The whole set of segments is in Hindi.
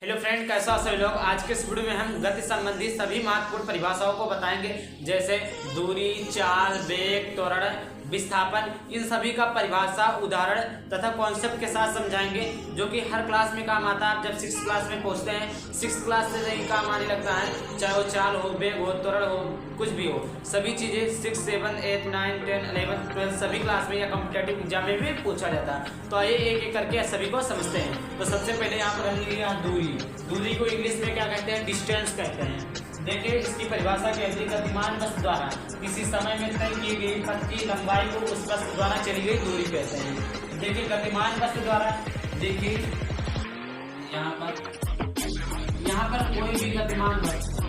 हेलो फ्रेंड, कैसा सभी लोग। आज के इस वीडियो में हम गति संबंधी सभी महत्वपूर्ण परिभाषाओं को बताएंगे, जैसे दूरी, चाल, वेग, त्वरण, विस्थापन। इन सभी का परिभाषा, उदाहरण तथा कॉन्सेप्ट के साथ समझाएंगे, जो कि हर क्लास में काम आता है। आप जब 6th क्लास में पहुंचते हैं, 6th क्लास से ही काम आने लगता है, चाहे वो चाल हो, वेग हो, त्वरण हो, कुछ भी हो। सभी चीज़ें 6, 7, 8, 9, 10, 11, 12 सभी क्लास में या कॉम्पिटेटिव एग्जाम में भी पूछा जाता है। तो आइए एक एक करके सभी को समझते हैं। तो सबसे पहले यहाँ पर हम लिया दूरी। दूरी को इंग्लिश में क्या कहते हैं? डिस्टेंस कहते हैं। देखिए, इसकी परिभाषा कहती है गतिमान वस्तु द्वारा किसी समय में तय की गई पथ की लंबाई को उस वस्तु द्वारा चली गई दूरी कहते हैं। देखिए, गतिमान वस्तु द्वारा, देखिए यहाँ पर कोई भी गतिमान वस्तु,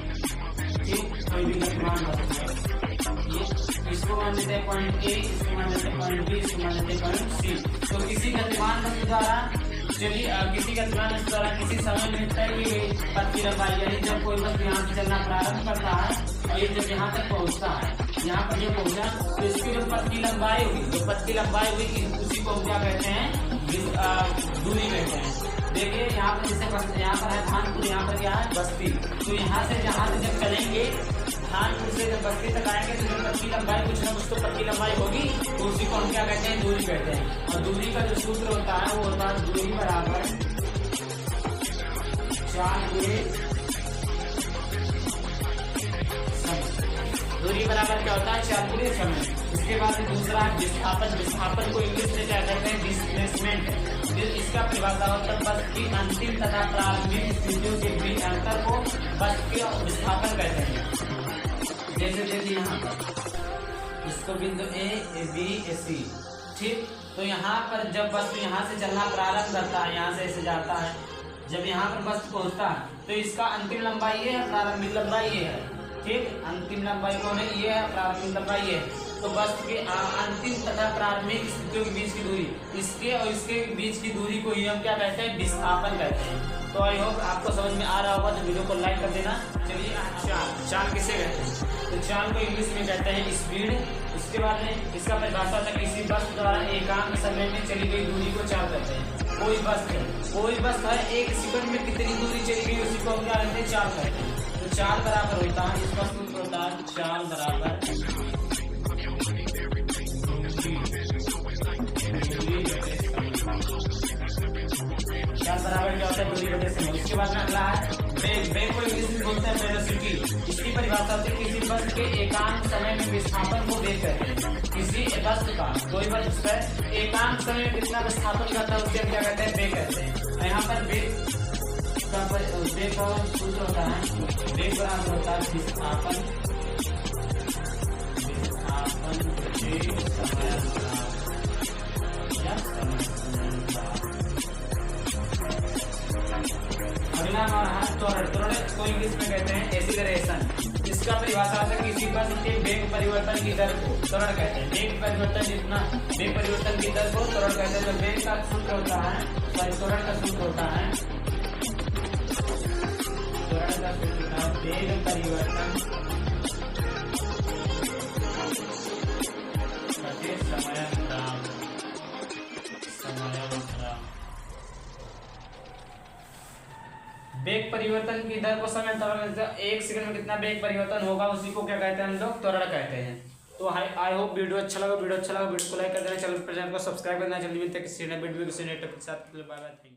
कोई भी गतिमान वस्तु, इसको मान लेते हैं पॉइंट ए, इसको मान लेते हैं पॉइंट बी, इसको मान लेते हैं पॉइंट सी। तो किसी गतिमान वस्तु द्वारा किसी गतिमान वस्तु द्वारा किसी समय में तय की गई पथ की लंबाई, यानी जब कोई वस्तु यहाँ से चलना प्रारंभ करता है और ये जब यहाँ तक पहुँचता है, यहाँ पर जब पहुँचा तो इसकी जो पथ की लंबाई हुई, उसी को हम क्या कहते हैं? दूरी कहते हैं। देखिए, यहाँ पर जैसे यहाँ पर है धानपुर, यहाँ पर क्या है? बस्ती। तो यहाँ से जहाँ से जब चलेंगे, धानपुर से जब बस्ती तक आएंगे तो जो पथ की लंबाई कुछ ना कुछ तो पथ की लंबाई होगी, तो उसी को हम क्या कहते हैं? दूरी कहते हैं। और दूरी का जो सूत्र होता है वो होता है दूरी बराबर 4 गुणे समय। दूरी बराबर क्या होता है? 4 गुणे समय। इसके बाद दूसरा है विस्थापन। विस्थापन को इंग्लिश में क्या कहते हैं? डिस्प्लेसमेंट। इसका परिभाषा होता है बस की अंतिम तथा प्रारंभिक स्थितियों के बीच अंतर को बस के विस्थापन कहते हैं। जैसे देखिए यहाँ पर इसको बिंदु ए, बी, सी, ठीक। तो यहाँ पर जब वस्तु यहाँ से चलना प्रारंभ करता है, यहाँ से ऐसे जाता है, जब यहाँ पर वस्तु पहुँचता है तो इसका अंतिम लंबाई ये है, प्रारंभिक लंबाई ये है, ठीक। अंतिम लंबाई कौन है? ये है, प्रारंभिक लंबाई ये है। तो वस्तु के अंतिम तथा प्रारंभिक स्थितियों के बीच की दूरी, इसके और इसके बीच की दूरी को ही हम क्या कहते हैं? विस्थापन कहते हैं। तो आई होप आपको समझ में आ रहा होगा, तो वीडियो को लाइक कर देना। चलिए, चाल किसे कहते हैं? तो चाल को इंग्लिश में कहते हैं स्पीड। उसके बाद में इसका परिभाषा होता है किसी वस्तु द्वारा एकांक समय में चली गई दूरी को चाल कहते हैं। कोई वस्तु है 1 सेकंड में कितनी दूरी चली गई, उसी को हम क्या कहते हैं? चाल कहते हैं। तो चाल बराबर होता है, इसका सूत्र होता है चाल बराबर क्या होता है? दूरी बटे समय। उसके बाद में अगला है वेग। वेग को इंग्लिश में बोलते हैं वेलोसिटी। इसकी परिभाषा होती है किसी वस्तु के एकांक समय में विस्थापन को वेग कहते हैं। किसी वस्तु का कोई वस्तु है एकांक समय में कितना विस्थापन करता है, उसे हम क्या कहते हैं? वेग कहते हैं। यहाँ पर वेग का सूत्र होता है वेग बराबर होता है विस्थापन अगला हमारा त्वरण। त्वरण को इंग्लिश में कहते हैं एक्सीलरेशन। इसका परिभाषा होता है किसी वस्तु के वेग परिवर्तन की दर को त्वरण कहते हैं। वेग परिवर्तन की दर को त्वरण कहते हैं। तो वेग का सूत्र होता है, त्वरण का सूत्र होता है वेग परिवर्तन वेग परिवर्तन की दर को समय त्वरण, 1 सेकंड में कितना वेग परिवर्तन होगा, उसी को क्या कहते हैं? हम लोग त्वरण कहते हैं। तो आई होप वीडियो अच्छा लगा। वीडियो को लाइक कर देना, चैनल को सब्सक्राइब करना। जल्दी मिलते हैं किसी नए वीडियो के साथ। Bye bye.